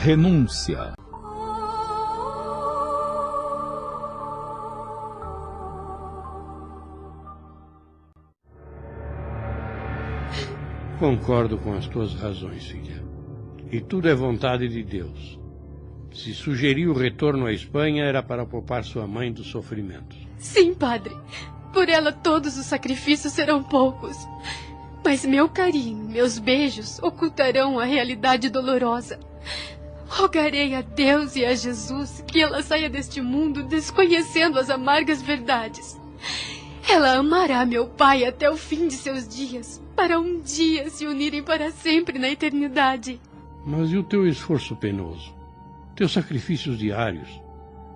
renúncia. Concordo com as tuas razões, filha. E tudo é vontade de Deus. Se sugeriu o retorno à Espanha, era para poupar sua mãe dos sofrimentos. Sim, padre. Por ela todos os sacrifícios serão poucos. Mas meu carinho, meus beijos ocultarão a realidade dolorosa. Rogarei a Deus e a Jesus que ela saia deste mundo desconhecendo as amargas verdades. Ela amará meu pai até o fim de seus dias, para um dia se unirem para sempre na eternidade. Mas e o teu esforço penoso? Teus sacrifícios diários?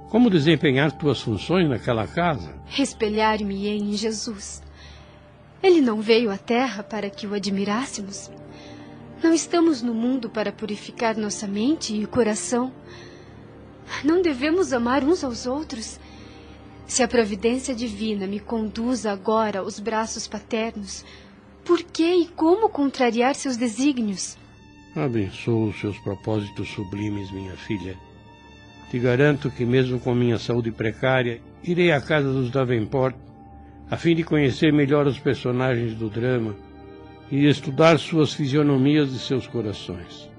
Como desempenhar tuas funções naquela casa? Espelhar-me-ei em Jesus. Ele não veio à terra para que o admirássemos. Não estamos no mundo para purificar nossa mente e coração. Não devemos amar uns aos outros. Se a providência divina me conduz agora aos braços paternos, por que e como contrariar seus desígnios? Abençoo os seus propósitos sublimes, minha filha. Te garanto que, mesmo com minha saúde precária, irei à casa dos Davenport, a fim de conhecer melhor os personagens do drama e estudar suas fisionomias e seus corações.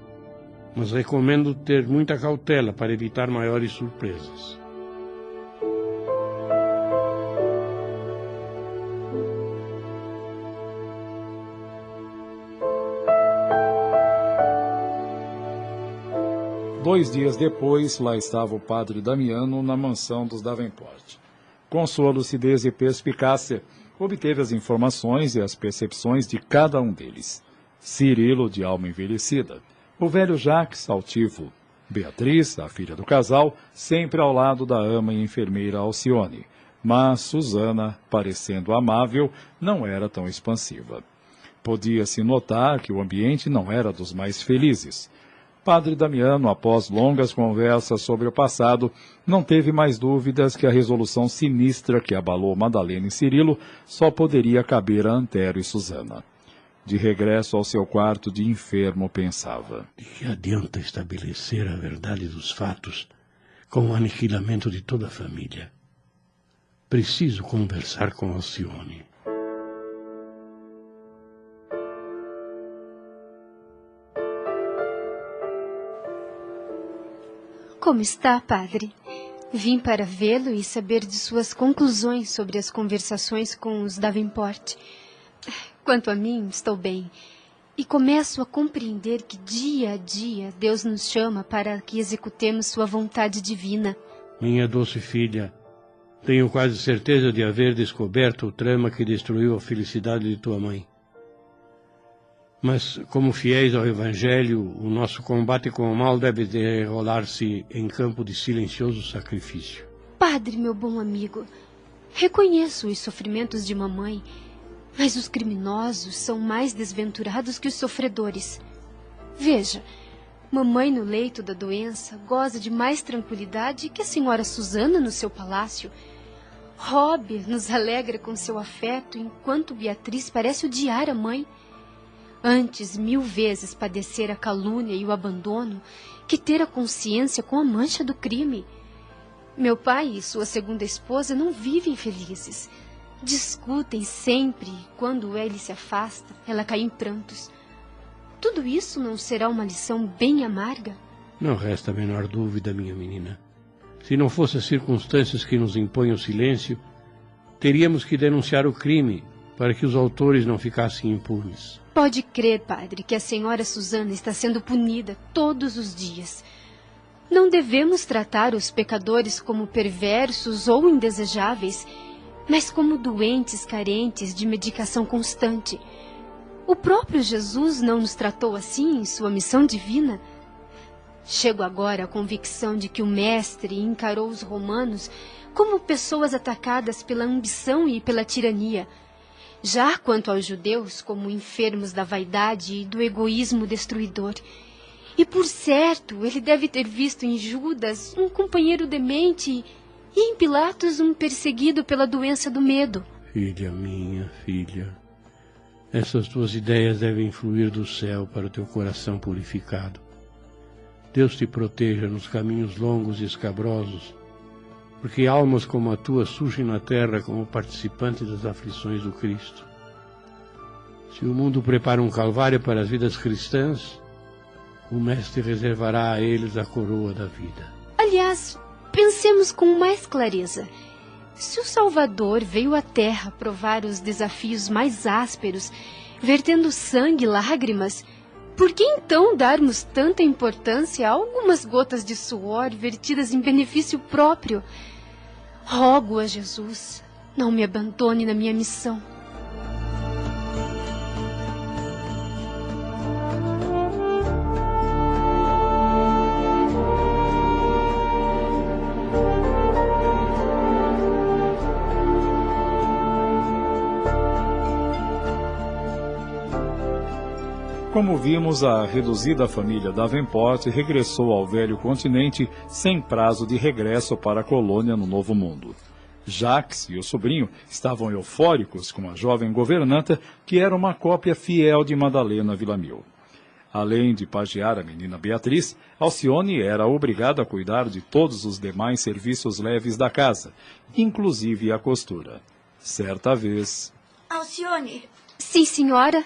Mas recomendo ter muita cautela para evitar maiores surpresas. Dois dias depois, lá estava o padre Damiano na mansão dos Davenport. Com sua lucidez e perspicácia, obteve as informações e as percepções de cada um deles. Cirilo, de alma envelhecida, o velho Jacques, altivo, Beatriz, a filha do casal, sempre ao lado da ama e enfermeira Alcione, mas Susana, parecendo amável, não era tão expansiva. Podia-se notar que o ambiente não era dos mais felizes. Padre Damiano, após longas conversas sobre o passado, não teve mais dúvidas que a resolução sinistra que abalou Madalena e Cirilo só poderia caber a Antério e Susana. De regresso ao seu quarto de enfermo, pensava: De que adianta estabelecer a verdade dos fatos com o aniquilamento de toda a família? Preciso conversar com Alcione. Como está, padre? Vim para vê-lo e saber de suas conclusões sobre as conversações com os Davenport. Quanto a mim, estou bem. E começo a compreender que dia a dia Deus nos chama para que executemos sua vontade divina. Minha doce filha, tenho quase certeza de haver descoberto o trama que destruiu a felicidade de tua mãe. Mas, como fiéis ao Evangelho, o nosso combate com o mal deve desenrolar-se em campo de silencioso sacrifício. Padre, meu bom amigo, reconheço os sofrimentos de mamãe, mas os criminosos são mais desventurados que os sofredores. Veja, mamãe no leito da doença goza de mais tranquilidade que a senhora Susana no seu palácio. Robert nos alegra com seu afeto, enquanto Beatriz parece odiar a mãe. Antes 1000 vezes padecer a calúnia e o abandono que ter a consciência com a mancha do crime. Meu pai e sua segunda esposa não vivem felizes. Discutem sempre e quando ele se afasta, ela cai em prantos. Tudo isso não será uma lição bem amarga? Não resta a menor dúvida, minha menina. Se não fossem as circunstâncias que nos impõem o silêncio, teríamos que denunciar o crime para que os autores não ficassem impunes. Pode crer, padre, que a senhora Susana está sendo punida todos os dias. Não devemos tratar os pecadores como perversos ou indesejáveis, mas como doentes carentes de medicação constante. O próprio Jesus não nos tratou assim em sua missão divina? Chego agora à convicção de que o Mestre encarou os romanos como pessoas atacadas pela ambição e pela tirania. Já quanto aos judeus, como enfermos da vaidade e do egoísmo destruidor. E por certo, ele deve ter visto em Judas um companheiro demente e em Pilatos um perseguido pela doença do medo. Filha minha, filha, essas tuas ideias devem fluir do céu para o teu coração purificado. Deus te proteja nos caminhos longos e escabrosos, porque almas como a tua surgem na terra como participantes das aflições do Cristo. Se o mundo prepara um calvário para as vidas cristãs, o Mestre reservará a eles a coroa da vida. Aliás, pensemos com mais clareza. Se o Salvador veio à Terra provar os desafios mais ásperos, vertendo sangue e lágrimas, por que então darmos tanta importância a algumas gotas de suor vertidas em benefício próprio? Rogo a Jesus, não me abandone na minha missão. Como vimos, a reduzida família Davenport regressou ao velho continente sem prazo de regresso para a colônia no Novo Mundo. Jacques e o sobrinho estavam eufóricos com a jovem governanta, que era uma cópia fiel de Madalena Villamil. Além de pajear a menina Beatriz, Alcione era obrigada a cuidar de todos os demais serviços leves da casa, inclusive a costura. Certa vez... Alcione, Sim, senhora.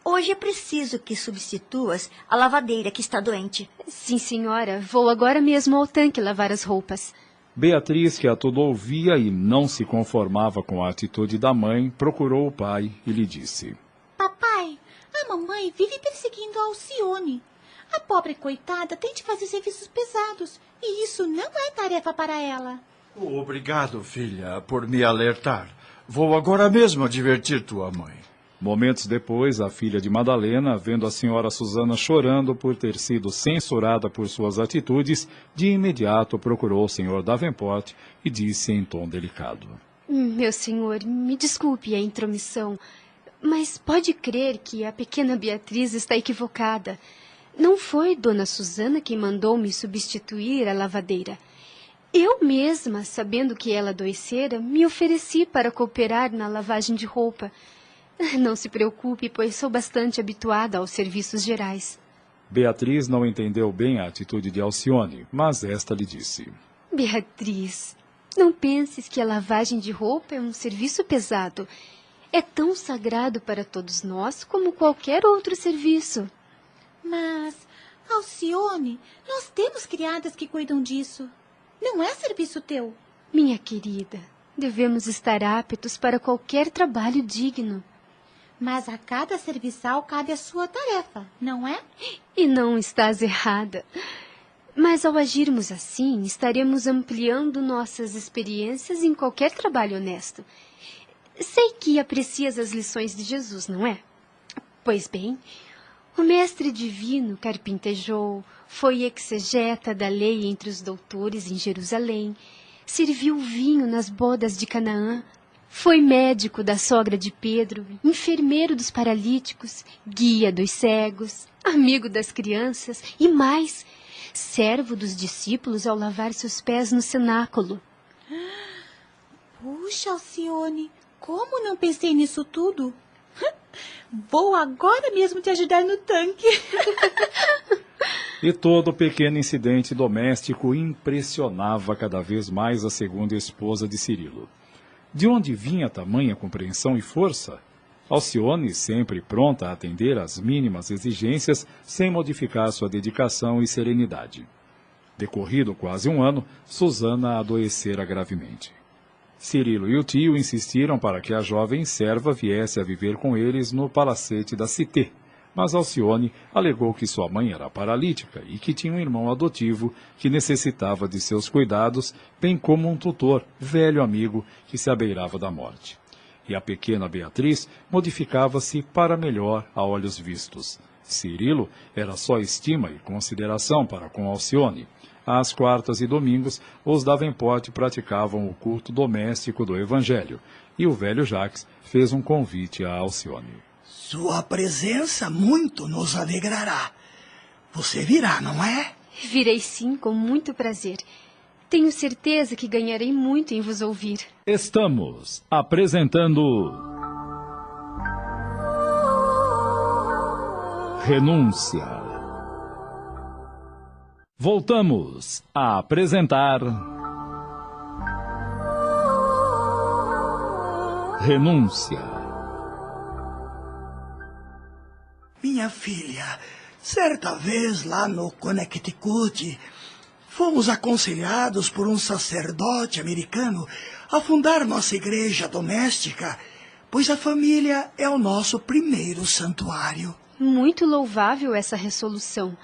hoje é preciso que substituas a lavadeira que está doente. Sim, senhora. Vou agora mesmo ao tanque lavar as roupas. Beatriz, que a tudo ouvia e não se conformava com a atitude da mãe, procurou o pai e lhe disse: Papai, a mamãe vive perseguindo a Alcione. A pobre coitada tem de fazer serviços pesados, e isso não é tarefa para ela. Obrigado, filha, por me alertar. Vou agora mesmo advertir tua mãe. Momentos depois, a filha de Madalena, vendo a senhora Susana chorando por ter sido censurada por suas atitudes, de imediato procurou o senhor Davenport e disse em tom delicado: Meu senhor, me desculpe a intromissão, mas pode crer que a pequena Beatriz está equivocada. Não foi Dona Susana quem mandou me substituir a lavadeira. Eu mesma, sabendo que ela adoecera, me ofereci para cooperar na lavagem de roupa. Não se preocupe, pois sou bastante habituada aos serviços gerais. Beatriz não entendeu bem a atitude de Alcione, mas esta lhe disse: Beatriz, não penses que a lavagem de roupa é um serviço pesado. É tão sagrado para todos nós como qualquer outro serviço. Mas, Alcione, nós temos criadas que cuidam disso. Não é serviço teu. Minha querida, devemos estar aptos para qualquer trabalho digno. Mas a cada serviçal cabe a sua tarefa, não é? E não estás errada. Mas ao agirmos assim, estaremos ampliando nossas experiências em qualquer trabalho honesto. Sei que aprecias as lições de Jesus, não é? Pois bem, o mestre divino carpintejou, foi exegeta da lei entre os doutores em Jerusalém, serviu vinho nas bodas de Canaã, foi médico da sogra de Pedro, enfermeiro dos paralíticos, guia dos cegos, amigo das crianças e mais, servo dos discípulos ao lavar seus pés no cenáculo. Puxa, Alcione, como não pensei nisso tudo? Vou agora mesmo te ajudar no tanque. E todo pequeno incidente doméstico impressionava cada vez mais a segunda esposa de Cirilo. De onde vinha tamanha compreensão e força? Alcione, sempre pronta a atender às mínimas exigências, sem modificar sua dedicação e serenidade. Decorrido quase um ano, Susana adoecera gravemente. Cirilo e o tio insistiram para que a jovem serva viesse a viver com eles no palacete da Cité, mas Alcione alegou que sua mãe era paralítica e que tinha um irmão adotivo que necessitava de seus cuidados, bem como um tutor, velho amigo, que se abeirava da morte. E a pequena Beatriz modificava-se para melhor a olhos vistos. Cirilo era só estima e consideração para com Alcione. Às quartas e domingos, os Davenport praticavam o culto doméstico do Evangelho, e o velho Jacques fez um convite a Alcione. Sua presença muito nos alegrará. Você virá, não é? Virei sim, com muito prazer. Tenho certeza que ganharei muito em vos ouvir. Estamos apresentando Renúncia. Voltamos a apresentar Renúncia. Minha filha, certa vez lá no Connecticut, fomos aconselhados por um sacerdote americano a fundar nossa igreja doméstica, pois a família é o nosso primeiro santuário. Muito louvável essa resolução.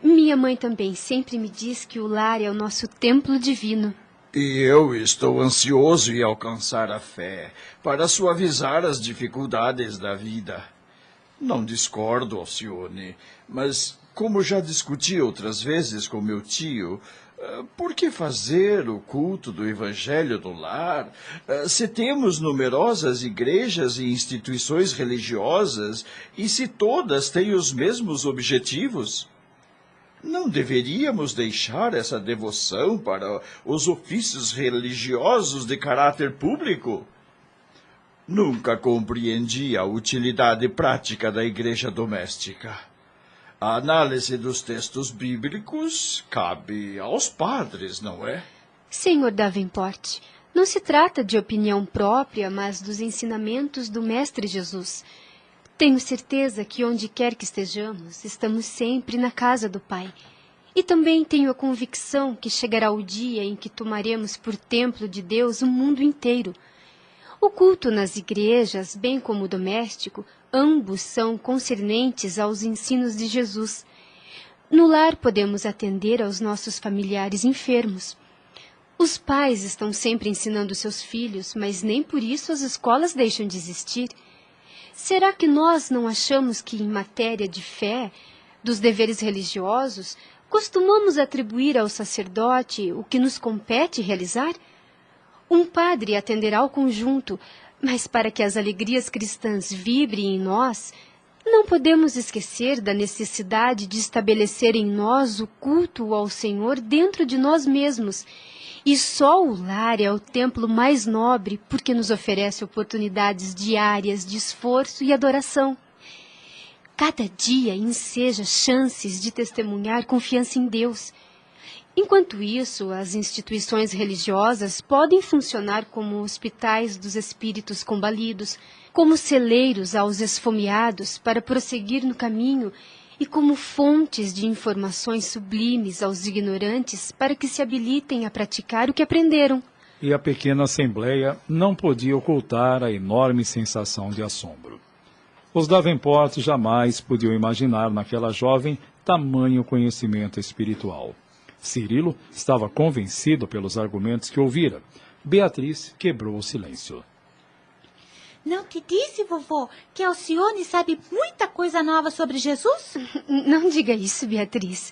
Minha mãe também sempre me diz que o lar é o nosso templo divino. E eu estou ansioso em alcançar a fé para suavizar as dificuldades da vida. Não discordo, Alcione, mas como já discuti outras vezes com meu tio, por que fazer o culto do Evangelho no lar se temos numerosas igrejas e instituições religiosas e se todas têm os mesmos objetivos? Não deveríamos deixar essa devoção para os ofícios religiosos de caráter público? Nunca compreendi a utilidade prática da igreja doméstica. A análise dos textos bíblicos cabe aos padres, não é? Senhor Davenport, não se trata de opinião própria, mas dos ensinamentos do Mestre Jesus. Tenho certeza que onde quer que estejamos, estamos sempre na casa do Pai. E também tenho a convicção que chegará o dia em que tomaremos por templo de Deus o mundo inteiro. O culto nas igrejas, bem como o doméstico, ambos são concernentes aos ensinos de Jesus. No lar podemos atender aos nossos familiares enfermos. Os pais estão sempre ensinando seus filhos, mas nem por isso as escolas deixam de existir. Será que nós não achamos que, em matéria de fé, dos deveres religiosos, costumamos atribuir ao sacerdote o que nos compete realizar? Um padre atenderá ao conjunto, mas para que as alegrias cristãs vibrem em nós, não podemos esquecer da necessidade de estabelecer em nós o culto ao Senhor dentro de nós mesmos. E só o lar é o templo mais nobre porque nos oferece oportunidades diárias de esforço e adoração. Cada dia enseja chances de testemunhar confiança em Deus. Enquanto isso, as instituições religiosas podem funcionar como hospitais dos espíritos combalidos, como celeiros aos esfomeados para prosseguir no caminho e como fontes de informações sublimes aos ignorantes para que se habilitem a praticar o que aprenderam. E a pequena assembleia não podia ocultar a enorme sensação de assombro. Os Davenport jamais podiam imaginar naquela jovem tamanho conhecimento espiritual. Cirilo estava convencido pelos argumentos que ouvira. Beatriz quebrou o silêncio. Não te disse, vovô, que Alcione sabe muita coisa nova sobre Jesus? Não diga isso, Beatriz.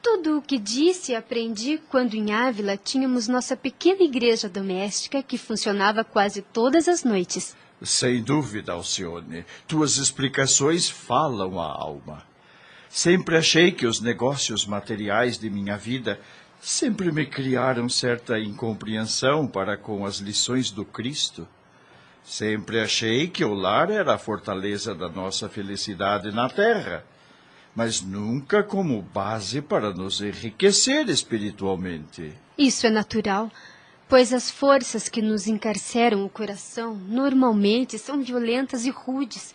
Tudo o que disse aprendi quando em Ávila tínhamos nossa pequena igreja doméstica que funcionava quase todas as noites. Sem dúvida, Alcione. Tuas explicações falam a alma. Sempre achei que os negócios materiais de minha vida sempre me criaram certa incompreensão para com as lições do Cristo. Sempre achei que o lar era a fortaleza da nossa felicidade na terra, mas nunca como base para nos enriquecer espiritualmente. Isso é natural, pois as forças que nos encarceram o coração normalmente são violentas e rudes.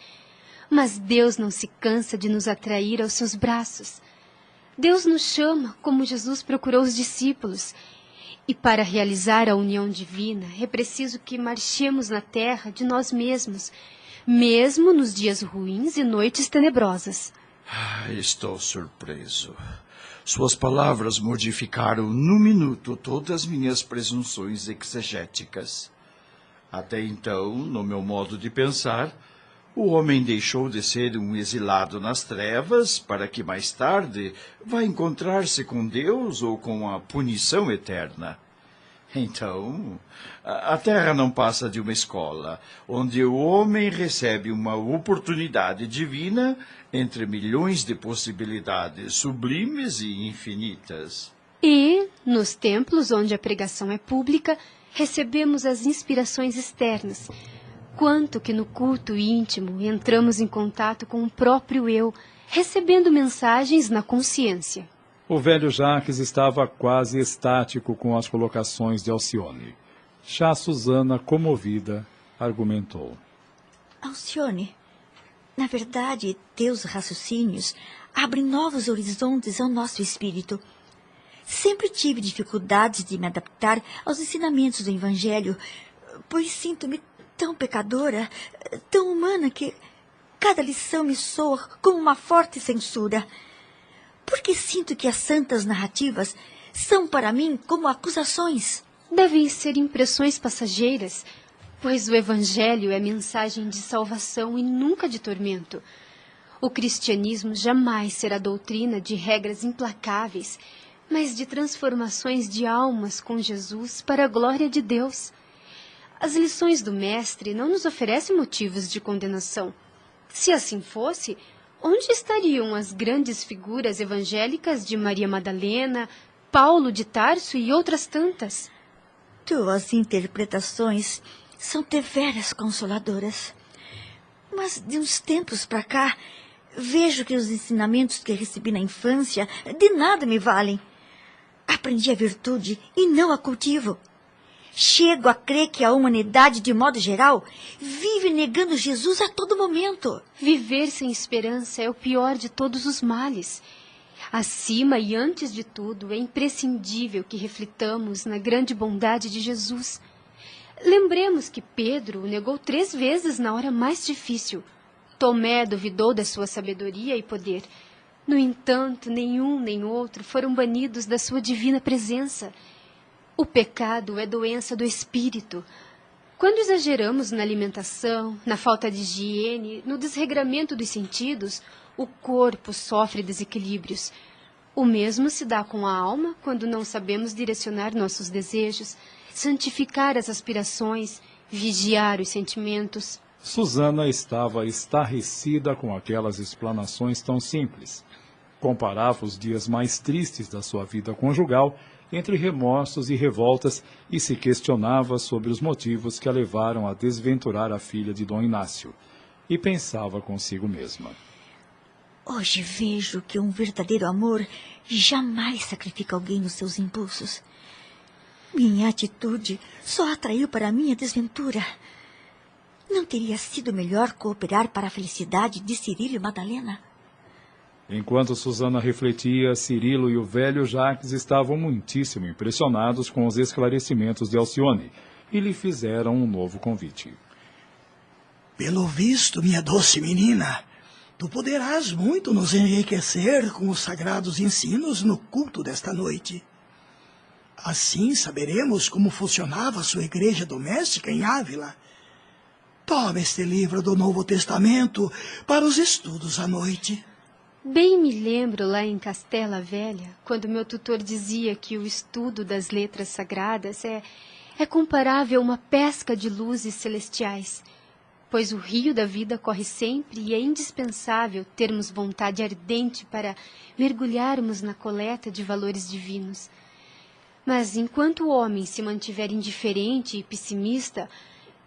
Mas Deus não se cansa de nos atrair aos seus braços. Deus nos chama como Jesus procurou os discípulos. E para realizar a união divina, é preciso que marchemos na terra de nós mesmos, mesmo nos dias ruins e noites tenebrosas. Estou surpreso. Suas palavras modificaram num minuto todas as minhas presunções exegéticas. Até então, no meu modo de pensar, o homem deixou de ser um exilado nas trevas para que mais tarde vá encontrar-se com Deus ou com a punição eterna. Então, a Terra não passa de uma escola, onde o homem recebe uma oportunidade divina entre milhões de possibilidades sublimes e infinitas. E, nos templos onde a pregação é pública, recebemos as inspirações externas. Quanto que no culto íntimo entramos em contato com o próprio eu, recebendo mensagens na consciência. O velho Jacques estava quase estático com as colocações de Alcione. Já Susana, comovida, argumentou. Alcione, na verdade, teus raciocínios abrem novos horizontes ao nosso espírito. Sempre tive dificuldades de me adaptar aos ensinamentos do Evangelho, pois sinto-me tão pecadora, tão humana, que cada lição me soa como uma forte censura. Porque sinto que as santas narrativas são para mim como acusações. Devem ser impressões passageiras, pois o Evangelho é mensagem de salvação e nunca de tormento. O cristianismo jamais será doutrina de regras implacáveis, mas de transformações de almas com Jesus para a glória de Deus. As lições do Mestre não nos oferecem motivos de condenação. Se assim fosse, onde estariam as grandes figuras evangélicas de Maria Madalena, Paulo de Tarso e outras tantas? Tuas interpretações são deveras consoladoras. Mas de uns tempos para cá, vejo que os ensinamentos que recebi na infância de nada me valem. Aprendi a virtude e não a cultivo. Chego a crer que a humanidade, de modo geral, vive negando Jesus a todo momento. Viver sem esperança é o pior de todos os males. Acima e antes de tudo, é imprescindível que reflitamos na grande bondade de Jesus. Lembremos que Pedro o negou 3 vezes na hora mais difícil. Tomé duvidou da sua sabedoria e poder. No entanto, nenhum nem outro foram banidos da sua divina presença. O pecado é doença do espírito. Quando exageramos na alimentação, na falta de higiene, no desregramento dos sentidos, o corpo sofre desequilíbrios. O mesmo se dá com a alma quando não sabemos direcionar nossos desejos, santificar as aspirações, vigiar os sentimentos. Susana estava estarrecida com aquelas explanações tão simples. Comparava os dias mais tristes da sua vida conjugal entre remorsos e revoltas e se questionava sobre os motivos que a levaram a desventurar a filha de Dom Inácio. E pensava consigo mesma. Hoje vejo que um verdadeiro amor jamais sacrifica alguém nos seus impulsos. Minha atitude só atraiu para mim a desventura. Não teria sido melhor cooperar para a felicidade de Cirilo e Madalena? Enquanto Susana refletia, Cirilo e o velho Jacques estavam muitíssimo impressionados com os esclarecimentos de Alcione e lhe fizeram um novo convite. Pelo visto, minha doce menina, tu poderás muito nos enriquecer com os sagrados ensinos no culto desta noite. Assim saberemos como funcionava a sua igreja doméstica em Ávila. Toma este livro do Novo Testamento para os estudos à noite. Bem me lembro lá em Castela Velha, quando meu tutor dizia que o estudo das letras sagradas é comparável a uma pesca de luzes celestiais, pois o rio da vida corre sempre e é indispensável termos vontade ardente para mergulharmos na coleta de valores divinos. Mas enquanto o homem se mantiver indiferente e pessimista,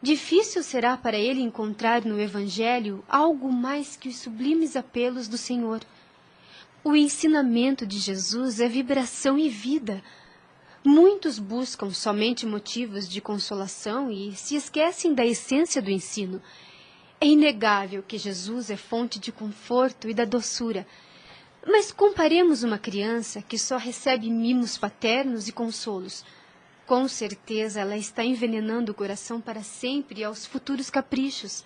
difícil será para ele encontrar no Evangelho algo mais que os sublimes apelos do Senhor. O ensinamento de Jesus é vibração e vida. Muitos buscam somente motivos de consolação e se esquecem da essência do ensino. É inegável que Jesus é fonte de conforto e da doçura. Mas comparemos uma criança que só recebe mimos paternos e consolos. Com certeza ela está envenenando o coração para sempre aos futuros caprichos.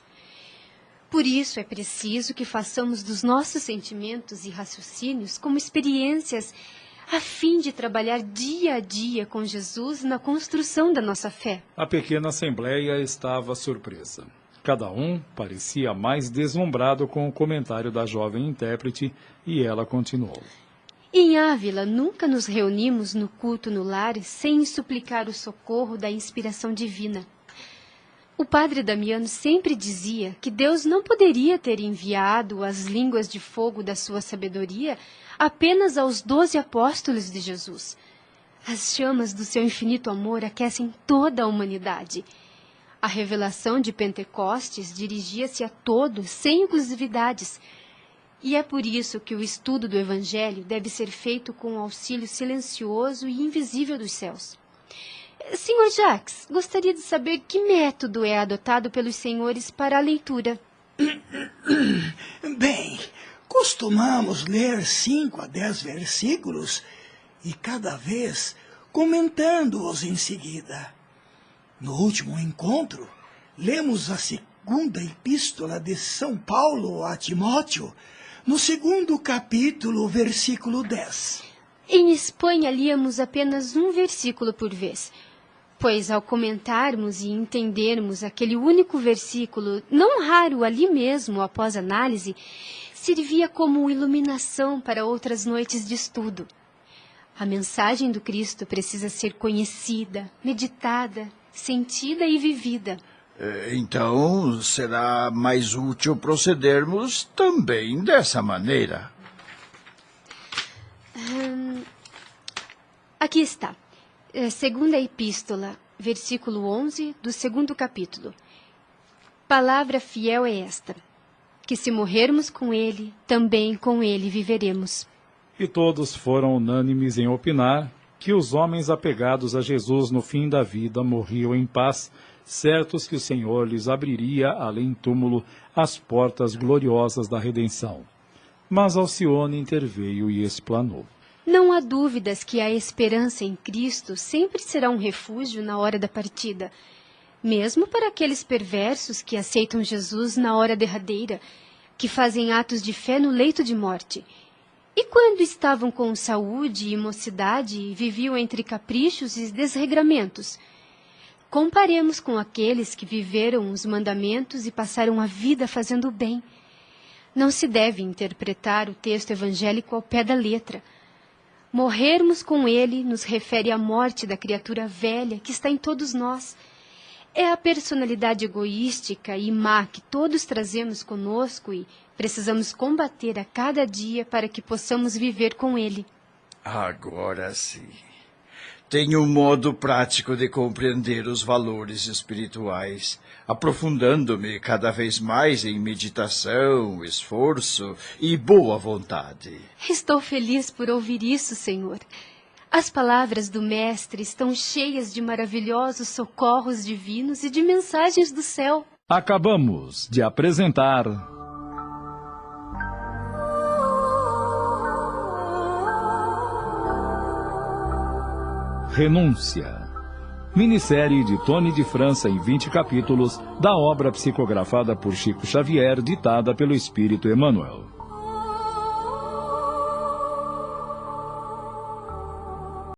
Por isso é preciso que façamos dos nossos sentimentos e raciocínios como experiências, a fim de trabalhar dia a dia com Jesus na construção da nossa fé. A pequena assembleia estava surpresa. Cada um parecia mais deslumbrado com o comentário da jovem intérprete e ela continuou. Em Ávila, nunca nos reunimos no culto no lar sem suplicar o socorro da inspiração divina. O padre Damiano sempre dizia que Deus não poderia ter enviado as línguas de fogo da sua sabedoria apenas aos 12 apóstolos de Jesus. As chamas do seu infinito amor aquecem toda a humanidade. A revelação de Pentecostes dirigia-se a todos, sem inclusividades. E é por isso que o estudo do Evangelho deve ser feito com o auxílio silencioso e invisível dos céus. Sr. Jacques, gostaria de saber que método é adotado pelos senhores para a leitura. Bem, costumamos ler 5 a 10 versículos e cada vez comentando-os em seguida. No último encontro, lemos a segunda epístola de São Paulo a Timóteo, no 2º capítulo, versículo 10. Em Espanha, líamos apenas um versículo por vez, pois ao comentarmos e entendermos aquele único versículo, não raro ali mesmo após análise, servia como iluminação para outras noites de estudo. A mensagem do Cristo precisa ser conhecida, meditada, sentida e vivida. Então, será mais útil procedermos também dessa maneira. Aqui está. Segunda epístola, versículo 11 do 2º capítulo. Palavra fiel é esta, que se morrermos com ele, também com ele viveremos. E todos foram unânimes em opinar que os homens apegados a Jesus no fim da vida morriam em paz, certos que o Senhor lhes abriria, além túmulo, as portas gloriosas da redenção. Mas Alcione interveio e explanou. Não há dúvidas que a esperança em Cristo sempre será um refúgio na hora da partida, mesmo para aqueles perversos que aceitam Jesus na hora derradeira, que fazem atos de fé no leito de morte. E quando estavam com saúde e mocidade, viviam entre caprichos e desregramentos. Comparemos com aqueles que viveram os mandamentos e passaram a vida fazendo o bem. Não se deve interpretar o texto evangélico ao pé da letra. Morrermos com ele nos refere à morte da criatura velha que está em todos nós. É a personalidade egoística e má que todos trazemos conosco e precisamos combater a cada dia para que possamos viver com ele. Agora sim. Tenho um modo prático de compreender os valores espirituais, aprofundando-me cada vez mais em meditação, esforço e boa vontade. Estou feliz por ouvir isso, Senhor. As palavras do Mestre estão cheias de maravilhosos socorros divinos e de mensagens do céu. Acabamos de apresentar Renúncia, minissérie de Tony de França em 20 capítulos da obra psicografada por Chico Xavier, ditada pelo Espírito Emmanuel.